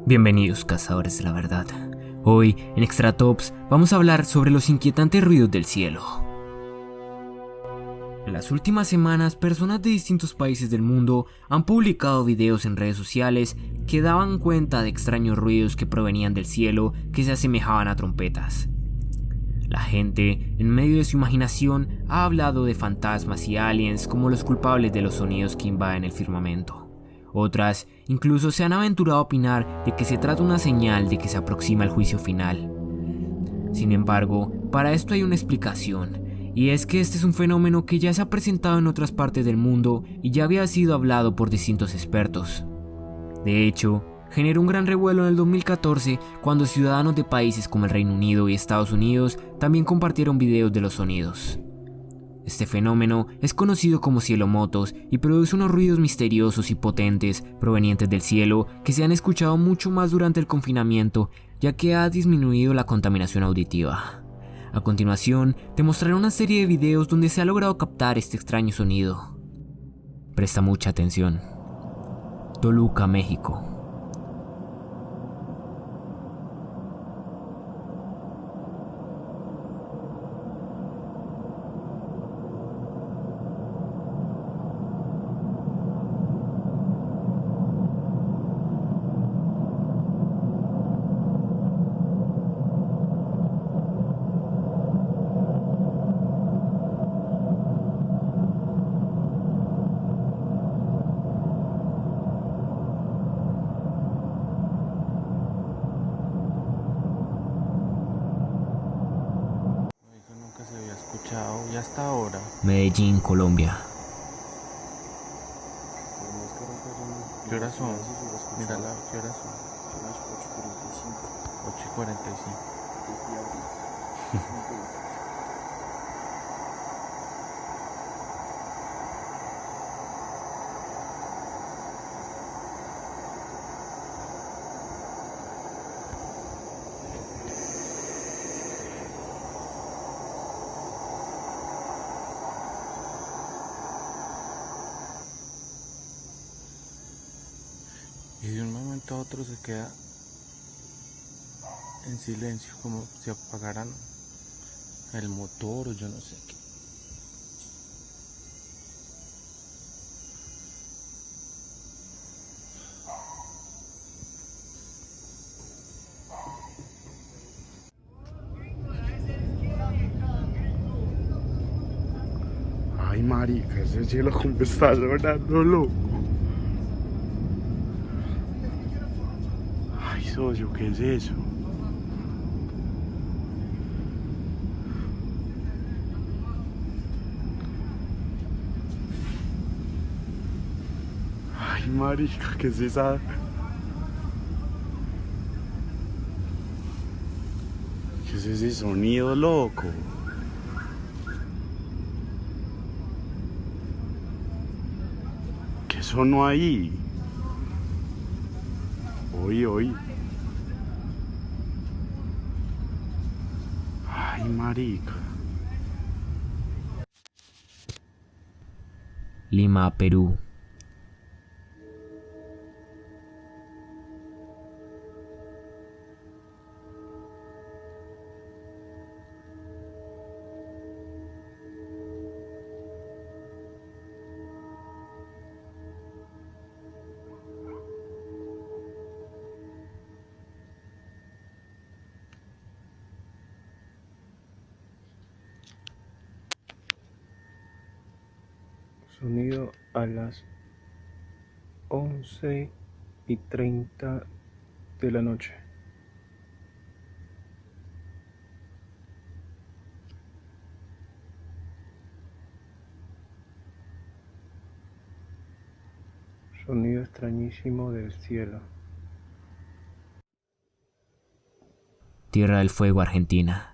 Bienvenidos, cazadores de la verdad. Hoy, en Extra Tops, vamos a hablar sobre los inquietantes ruidos del cielo. En las últimas semanas, personas de distintos países del mundo han publicado videos en redes sociales que daban cuenta de extraños ruidos que provenían del cielo que se asemejaban a trompetas. La gente, en medio de su imaginación, ha hablado de fantasmas y aliens como los culpables de los sonidos que invaden el firmamento. Otras incluso se han aventurado a opinar de que se trata de una señal de que se aproxima el juicio final. Sin embargo, para esto hay una explicación, y es que este es un fenómeno que ya se ha presentado en otras partes del mundo y ya había sido hablado por distintos expertos. De hecho, generó un gran revuelo en el 2014 cuando ciudadanos de países como el Reino Unido y Estados Unidos también compartieron videos de los sonidos. Este fenómeno es conocido como cielomotos y produce unos ruidos misteriosos y potentes provenientes del cielo que se han escuchado mucho más durante el confinamiento, ya que ha disminuido la contaminación auditiva. A continuación, te mostraré una serie de videos donde se ha logrado captar este extraño sonido. Presta mucha atención. Toluca, México. Eso nunca se había escuchado y hasta ahora. Medellín, Colombia. ¿Qué horas son? Mírala, ¿qué horas son? 8:45. Y de un momento a otro se queda en silencio, como si apagaran el motor o yo no sé qué. Ay, marica, ese cielo como está sonando, loco. Ay, socio, ¿qué es eso? Ay, marica, ¿qué es esa? ¿Qué es ese sonido, loco? ¿Qué sonó ahí? Oye, oye. Ay, marica. Lima, Perú. Sonido a las 11:30 de la noche. Sonido extrañísimo del cielo. Tierra del Fuego, Argentina.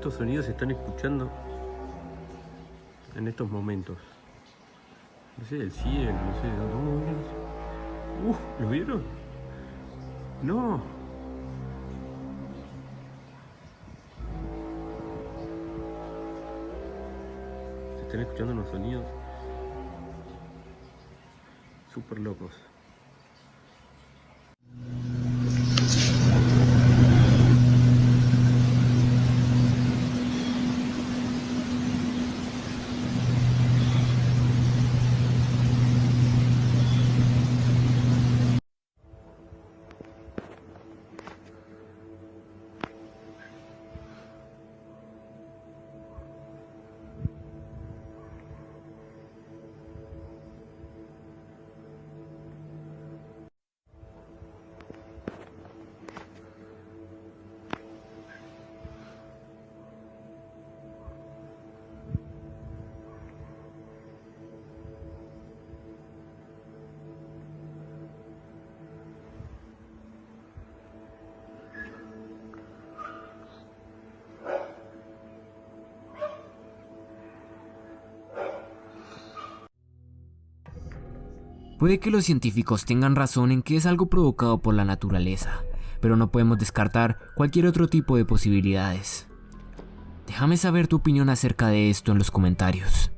estos sonidos se están escuchando en estos momentos. No sé, del cielo, no sé de dónde. ¿Lo vieron? No. Se están escuchando unos sonidos súper locos. Puede que los científicos tengan razón en que es algo provocado por la naturaleza, pero no podemos descartar cualquier otro tipo de posibilidades. Déjame saber tu opinión acerca de esto en los comentarios.